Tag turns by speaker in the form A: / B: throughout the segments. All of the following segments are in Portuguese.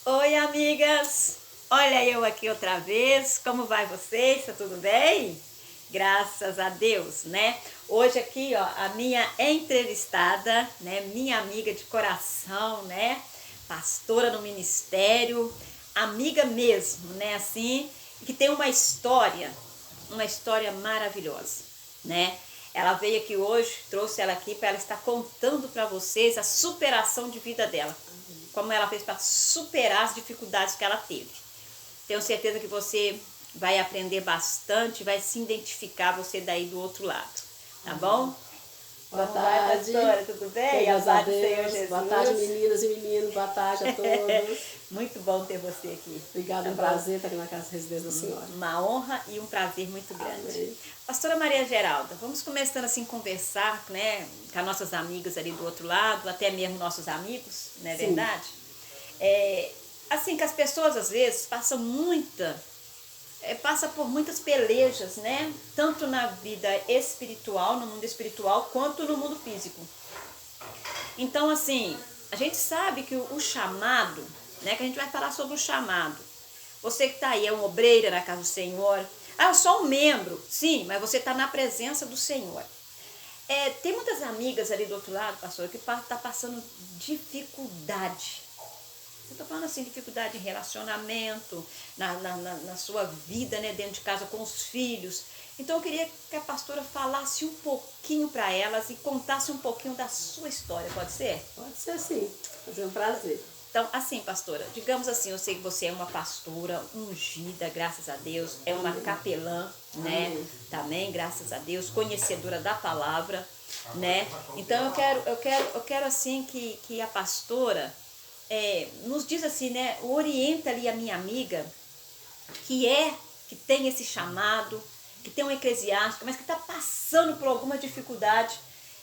A: Oi, amigas! Olha eu aqui outra vez. Como vai vocês? Tá tudo bem? Graças a Deus, né? Hoje aqui, ó, a minha entrevistada, né? Minha amiga de coração, né? Pastora no ministério, amiga mesmo, né? Assim, que tem uma história maravilhosa, né? Ela veio aqui hoje, trouxe ela aqui para ela estar contando para vocês a superação de vida dela, como ela fez para superar as dificuldades que ela teve. Tenho certeza que você vai aprender bastante, vai se identificar você daí do outro lado, tá bom?
B: Boa
A: Como vai,
B: tarde.
A: pastora? Tudo bem?
B: Graças a Deus.
A: Senhor
B: Boa tarde, meninas e meninos. Boa tarde a todos.
A: Muito bom ter você aqui.
B: Obrigada, é um prazer estar aqui na casa de residência da senhora.
A: Uma honra e um prazer muito grande.
B: Amém.
A: Pastora Maria Geralda, vamos começando assim a conversar, né, com as nossas amigas ali do outro lado, até mesmo nossos amigos, não é verdade? Assim que as pessoas às vezes passam por muitas pelejas, né? Tanto na vida espiritual, no mundo espiritual, quanto no mundo físico. Então, assim, a gente sabe que o chamado, né? Que a gente vai falar sobre o chamado. Você que está aí, é uma obreira na casa do Senhor. Ah, eu sou um membro. Sim, mas você está na presença do Senhor. Tem muitas amigas ali do outro lado, pastor, que está passando dificuldade. Eu estou falando assim, dificuldade em relacionamento, na sua vida, né, dentro de casa com os filhos. Então eu queria que a pastora falasse um pouquinho para elas e contasse um pouquinho da sua história, pode ser?
B: Pode ser sim, vai ser um prazer.
A: Então, assim, pastora, digamos assim, eu sei que você é uma pastora ungida, graças a Deus, é uma capelã, né?
B: Amém.
A: Também, graças a Deus, conhecedora da palavra, né? Então eu quero assim que a pastora nos diz assim, né? Orienta ali a minha amiga que tem esse chamado, que tem um eclesiástico, mas que está passando por alguma dificuldade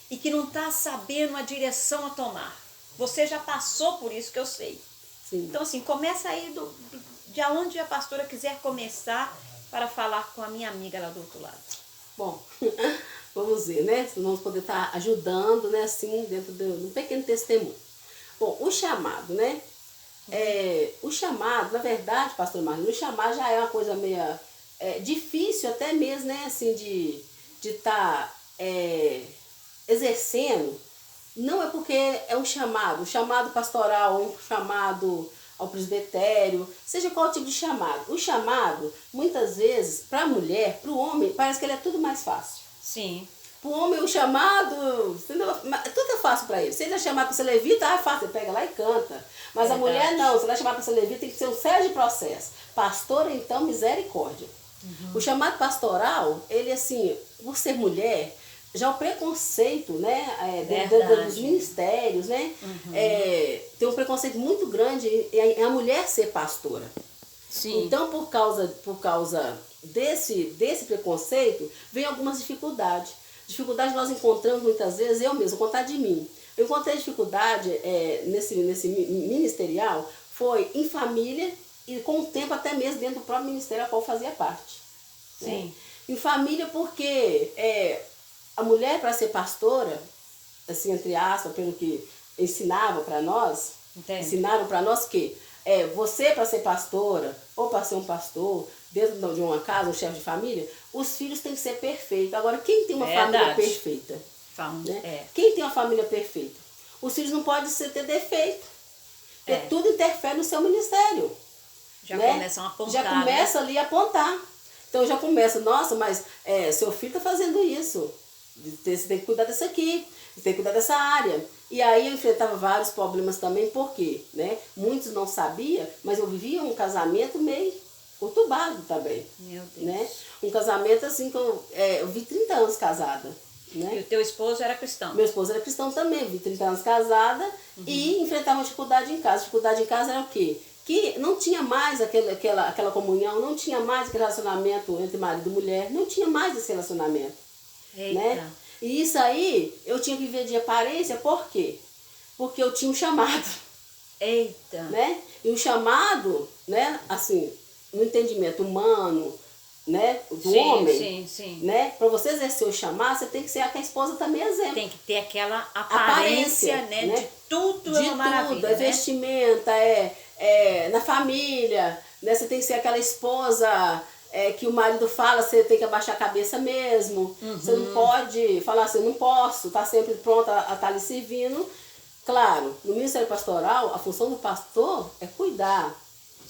A: e que não está sabendo a direção a tomar. Você já passou por isso, que eu sei.
B: Sim.
A: Então, assim, começa aí de onde a pastora quiser começar para falar com a minha amiga lá do outro lado.
B: Bom, vamos ver, né? Vamos poder estar ajudando, né? Assim, dentro de um pequeno testemunho. Bom, o chamado, né? O chamado, na verdade, pastor Marlon, o chamado já é uma coisa meio difícil até mesmo, né? Assim, de estar exercendo. Não é porque é um chamado pastoral, um chamado ao presbitério, seja qual tipo de chamado. O chamado, muitas vezes, para a mulher, para o homem, parece que ele é tudo mais fácil.
A: Sim.
B: Para o homem, o chamado, tudo é fácil para ele. Se ele é chamado para ser levita, é fácil, ele pega lá e canta. Mas
A: Verdade.
B: a mulher não, se ela é chamada para ser levita, tem que ser um sério de processo. Pastora, então, misericórdia. O chamado pastoral, ele assim, por ser mulher, já o preconceito, né, dos ministérios, né, tem um preconceito muito grande em a mulher ser pastora.
A: Sim.
B: Então, por causa desse preconceito, vem algumas dificuldades. Dificuldades nós encontramos muitas vezes, eu mesmo, vou contar de mim. Eu encontrei dificuldade nesse ministerial, foi em família e com o tempo até mesmo dentro do próprio ministério ao qual fazia parte.
A: Sim.
B: Né? Em família porque a mulher, para ser pastora, assim, entre aspas, pelo que ensinavam para nós,
A: Entendo.
B: ensinaram para nós que você, para ser pastora ou para ser um pastor dentro de uma casa, um chefe de família, os filhos têm que ser perfeitos. Agora, quem tem uma família perfeita? Né? Quem tem uma família perfeita? Os filhos não podem ter defeito. Porque tudo interfere no seu ministério.
A: Já
B: né?
A: começam a apontar.
B: Já começa ali a apontar. Então já começa, nossa, mas seu filho está fazendo isso. Você tem que cuidar disso aqui, você tem que cuidar dessa área. E aí eu enfrentava vários problemas também, por quê? Né? Muitos não sabiam, mas eu vivia um casamento meio conturbado também.
A: Meu Deus.
B: Né? Um casamento assim que eu vi 30 anos casada. Né?
A: E o teu esposo era cristão?
B: Meu esposo era cristão também, vi 30 anos casada e enfrentava uma dificuldade em casa. Dificuldade em casa era o quê? Que não tinha mais aquela comunhão, não tinha mais aquele relacionamento entre marido e mulher, não tinha mais esse relacionamento.
A: Eita.
B: Né? E isso aí, eu tinha que viver de aparência, por quê? Porque eu tinha um chamado.
A: Eita.
B: Né? E o chamado, né, assim, no entendimento humano, né, do homem,
A: sim.
B: né? Para você exercer o chamado, você tem que ser que a esposa também exemplo.
A: Tem que ter aquela aparência, né? De tudo é uma maravilha,
B: é vestimenta, na família, né? Você tem que ser aquela esposa que o marido fala, você tem que abaixar a cabeça mesmo. Você não pode falar assim, não posso, tá sempre pronta a estar lhe servindo. Claro, no ministério pastoral, a função do pastor é cuidar.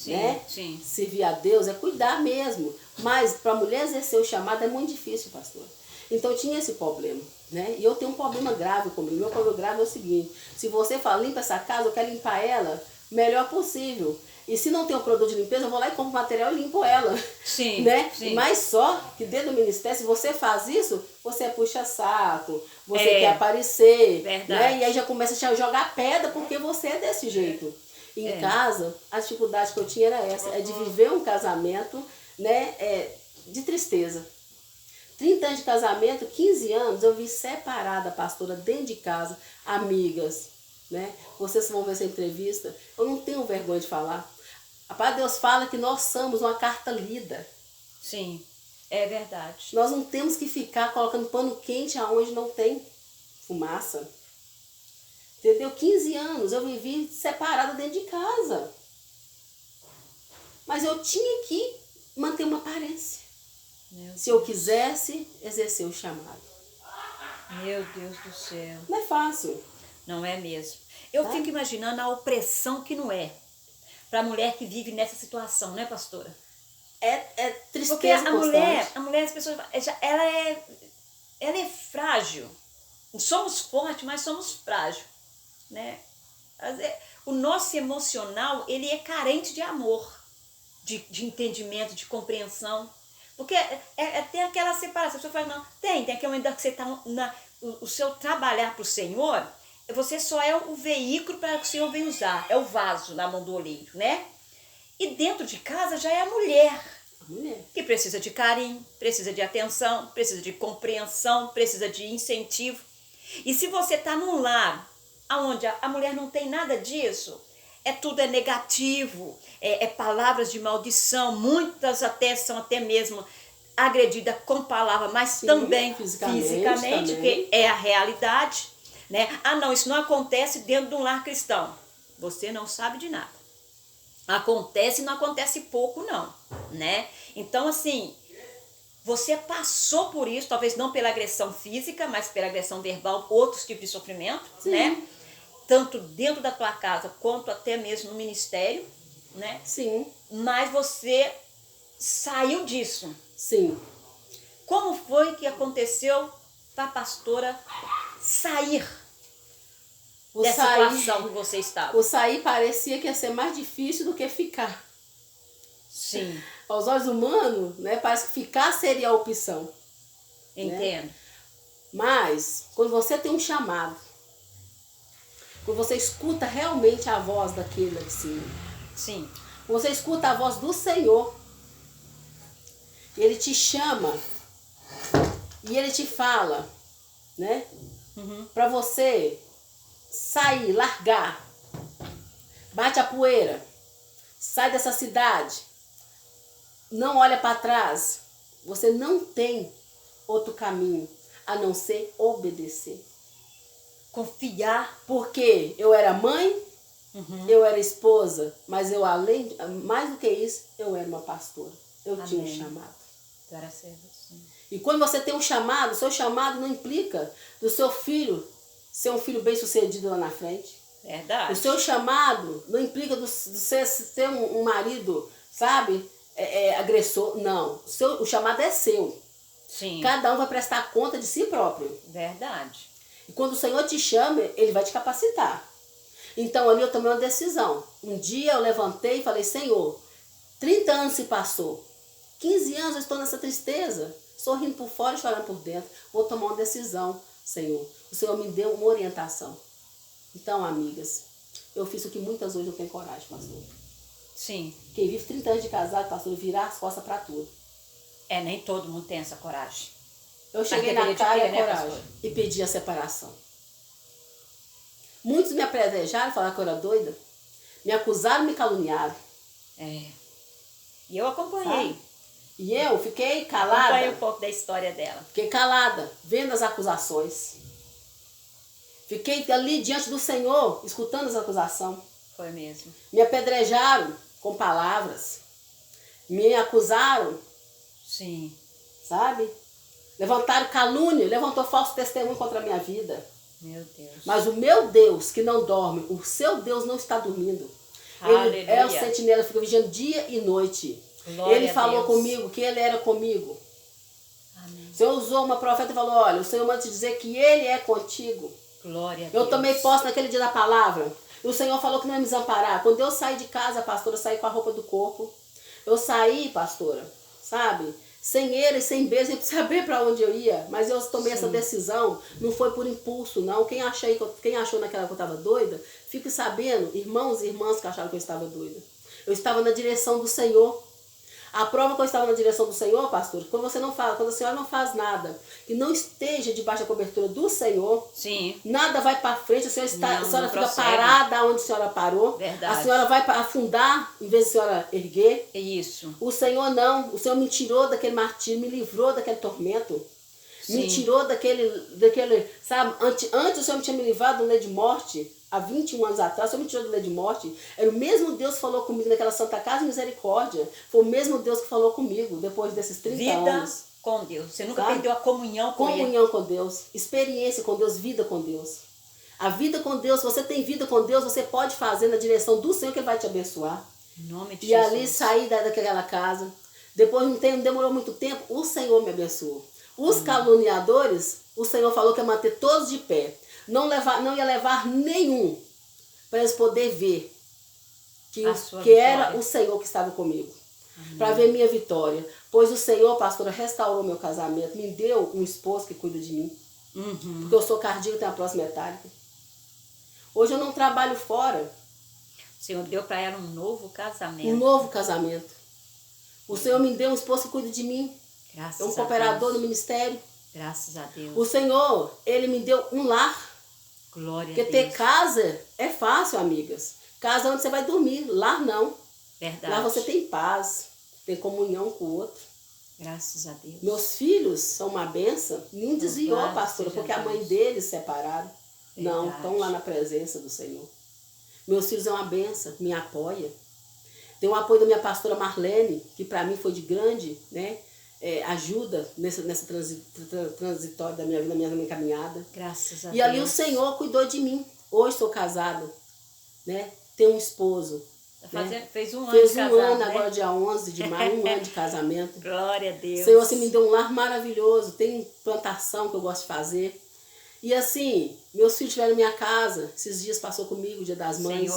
B: Né? Servir a Deus é cuidar mesmo. Mas para a mulher exercer o chamado é muito difícil, pastor. Então tinha esse problema, né? E eu tenho um problema grave comigo. Meu problema grave é o seguinte: se você fala, limpa essa casa, eu quero limpar ela melhor possível. E se não tem um produto de limpeza, eu vou lá e compro material e limpo ela. Né? Mas só que dentro do ministério, se você faz isso, você puxa saco, você quer aparecer. Né? E aí já começa a jogar pedra porque você é desse jeito. Em casa, a dificuldade que eu tinha era essa, é de viver um casamento, né, de tristeza. 30 anos de casamento, 15 anos, eu vi separada, pastora, dentro de casa, amigas, né? Vocês vão ver essa entrevista, eu não tenho vergonha de falar. A palavra de Deus fala que nós somos uma carta lida.
A: Sim, é verdade.
B: Nós não temos que ficar colocando pano quente aonde não tem fumaça. Entendeu? 15 anos eu vivi separada dentro de casa. Mas eu tinha que manter uma aparência. Se eu quisesse exercer o chamado.
A: Meu Deus do céu.
B: Não é fácil.
A: Não é mesmo. Eu fico imaginando a opressão que não é para a mulher que vive nessa situação, né, pastora?
B: É tristeza.
A: Porque a mulher, as pessoas, ela é frágil. Somos fortes, mas somos frágeis. Né? O nosso emocional, ele é carente de amor, de entendimento, de compreensão, porque tem aquela separação. A pessoa fala, não, tem aquele momento que você está o seu trabalhar para o Senhor, você só é o veículo para que o Senhor venha usar, é o vaso na mão do oleiro, né? E dentro de casa já é a mulher que precisa de carinho, precisa de atenção, precisa de compreensão, precisa de incentivo. E se você está num lar onde a mulher não tem nada disso, tudo é negativo, palavras de maldição, muitas são até mesmo agredidas com palavras, mas também fisicamente, que é a realidade, né? Ah, não, isso não acontece dentro de um lar cristão. Você não sabe de nada. Acontece e não acontece pouco, não, né? Então, assim, você passou por isso, talvez não pela agressão física, mas pela agressão verbal, outros tipos de sofrimento, né? Tanto dentro da tua casa, quanto até mesmo no ministério, né?
B: Sim.
A: Mas você saiu disso.
B: Sim.
A: Como foi que aconteceu para a pastora sair dessa situação que você estava?
B: O sair parecia que ia ser mais difícil do que ficar.
A: Sim.
B: Aos olhos humanos, né, parece que ficar seria a opção.
A: Entendo.
B: Né? Mas, quando você tem um chamado, quando você escuta realmente a voz daquele lá de cima.
A: Sim.
B: Quando você escuta a voz do Senhor, Ele te chama e Ele te fala, né? Para você sair, largar, bate a poeira, sai dessa cidade, não olha para trás. Você não tem outro caminho a não ser obedecer.
A: Confiar.
B: Porque eu era mãe, eu era esposa, mas eu mais do que isso, eu era uma pastora. Eu tinha um chamado. E quando você tem um chamado, seu chamado não implica do seu filho ser um filho bem sucedido lá na frente.
A: Verdade.
B: O seu chamado não implica do você ser um marido, sabe, agressor. Não. O chamado é seu.
A: Sim.
B: Cada um vai prestar conta de si próprio.
A: Verdade.
B: E quando o Senhor te chama, Ele vai te capacitar. Então ali eu tomei uma decisão. Um dia eu levantei e falei, Senhor, 30 anos se passou. 15 anos eu estou nessa tristeza. Sorrindo por fora e chorando por dentro. Vou tomar uma decisão, Senhor. O Senhor me deu uma orientação. Então, amigas, eu fiz o que muitas hoje não têm coragem, pastor.
A: Sim.
B: Quem vive 30 anos de casado, pastor, virar as costas para tudo.
A: Nem todo mundo tem essa coragem.
B: Eu cheguei na cara e coragem e pedi a separação. Muitos me apedrejaram, falaram que eu era doida. Me acusaram, me caluniaram.
A: E eu acompanhei.
B: Sabe? E eu fiquei calada.
A: Acompanhe um pouco da história dela.
B: Fiquei calada, vendo as acusações. Fiquei ali diante do Senhor, escutando as acusações.
A: Foi mesmo.
B: Me apedrejaram com palavras. Me acusaram.
A: Sim.
B: Sabe? Levantaram calúnia, levantou falso testemunho contra a minha vida.
A: Meu Deus.
B: Mas o meu Deus, que não dorme, o seu Deus não está dormindo. Ele é o sentinela, fica vigiando dia e noite.
A: Glória
B: ele falou comigo que ele era comigo.
A: Amém.
B: O Senhor usou uma profeta e falou, olha, o Senhor manda te dizer que ele é contigo.
A: Glória a Deus.
B: Eu tomei posse naquele dia da palavra. E o Senhor falou que não ia me desamparar. Quando eu saí de casa, pastora, eu saí com a roupa do corpo. Eu saí, pastora, sabe? Sem ele, sem beijo, sem saber para onde eu ia. Mas eu tomei essa decisão, não foi por impulso, não. Quem achou naquela que eu estava doida, fique sabendo, irmãos e irmãs que acharam que eu estava doida. Eu estava na direção do Senhor. A prova que eu estava na direção do Senhor, pastor, quando a senhora não faz nada, que não esteja debaixo da cobertura do Senhor, nada vai para frente, a senhora fica parada onde a senhora parou.
A: Verdade.
B: A senhora vai afundar em vez de a senhora erguer.
A: Isso.
B: O Senhor não, o Senhor me tirou daquele martírio, me livrou daquele tormento. Me tirou daquele, sabe, antes o Senhor me tinha me livrado do leito de morte. Há 21 anos atrás, o Senhor me tirou do leito de morte. Era o mesmo Deus que falou comigo naquela Santa Casa de Misericórdia. Foi o mesmo Deus que falou comigo depois desses 30 anos.
A: Vida com Deus. Você nunca perdeu a comunhão com Ele.
B: Comunhão com Deus, experiência com Deus, vida com Deus. A vida com Deus, você tem vida com Deus, você pode fazer na direção do Senhor que Ele vai te abençoar.
A: Em nome de
B: Jesus.
A: Jesus.
B: E ali saí daquela casa. Depois não demorou muito tempo, o Senhor me abençoou. Os caluniadores, o Senhor falou que ia manter todos de pé. Não ia levar nenhum para eles poderem ver que era o Senhor que estava comigo. Para ver minha vitória. Pois o Senhor, pastora, restaurou meu casamento. Me deu um esposo que cuida de mim. Porque eu sou cardíaca e tenho a próstata metálica. Hoje eu não trabalho fora.
A: O Senhor deu para ela um novo casamento.
B: Um novo casamento. O Senhor me deu um esposo que cuida de mim.
A: Graças
B: a Deus. É um cooperador no ministério.
A: Graças a Deus.
B: O Senhor, Ele me deu um lar.
A: Glória a Deus.
B: Porque ter casa é fácil, amigas. Casa onde você vai dormir. Lar não.
A: Verdade.
B: Lá você tem paz. Tem comunhão com o outro.
A: Graças a Deus.
B: Meus filhos são uma benção. Não desviou, pastora, porque a mãe deles separaram. Não, estão lá na presença do Senhor. Meus filhos é uma benção, me apoia. Tem o apoio da minha pastora Marlene, que para mim foi de grande, né, ajuda nessa transitória da minha vida, da minha caminhada.
A: Graças a Deus.
B: E ali o Senhor cuidou de mim. Hoje sou casada, né? Tenho um esposo.
A: Fez um ano
B: Fez
A: de
B: um
A: casado,
B: ano,
A: né?
B: agora dia 11 de maio, um ano de casamento.
A: Glória a Deus.
B: Senhor, você me deu um lar maravilhoso, tem plantação que eu gosto de fazer. E assim, meus filhos estiveram na minha casa, esses dias passou comigo, o Dia das Mães.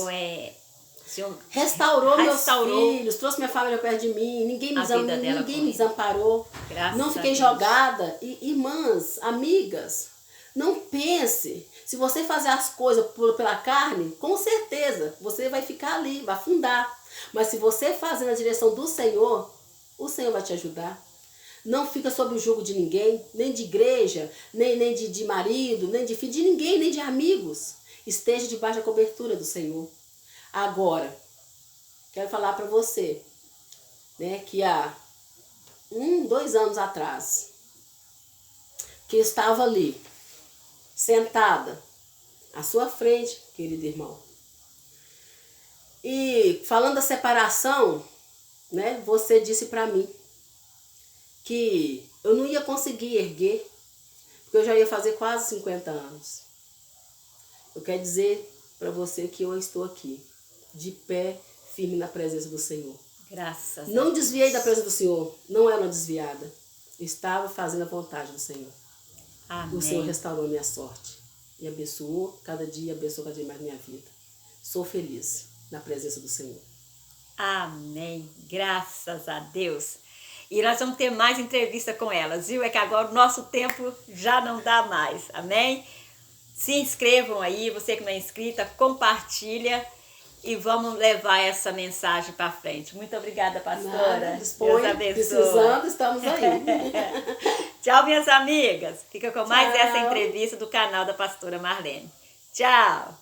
A: Senhor
B: restaurou meus filhos, trouxe minha família perto de mim, ninguém me desamparou. Não fiquei jogada. E, irmãs, amigas, não pense, se você fazer as coisas pela carne, com certeza você vai ficar ali, vai afundar. Mas se você fazer na direção do Senhor, o Senhor vai te ajudar. Não fica sob o jugo de ninguém, nem de igreja, nem de marido, nem de filho, de ninguém, nem de amigos. Esteja debaixo da cobertura do Senhor. Agora, quero falar para você, né, que há 2 anos atrás, que eu estava ali, sentada, à sua frente, querido irmão, e falando da separação, né, você disse para mim que eu não ia conseguir erguer, porque eu já ia fazer quase 50 anos. Eu quero dizer para você que eu estou aqui, de pé, firme na presença do Senhor.
A: Graças a Deus.
B: Não desviei da presença do Senhor, não era uma desviada. Estava fazendo a vontade do Senhor.
A: Amém.
B: O Senhor restaurou minha sorte e abençoou cada dia mais minha vida. Sou feliz na presença do Senhor.
A: Amém. Graças a Deus. E nós vamos ter mais entrevista com elas, viu? É que agora o nosso tempo já não dá mais. Amém? Se inscrevam aí, você que não é inscrita, compartilha e vamos levar essa mensagem para frente. Muito obrigada, pastora.
B: Deus abençoe. Precisando, estamos aí.
A: Tchau, minhas amigas. Fica com mais essa entrevista do canal da pastora Marlene. Tchau.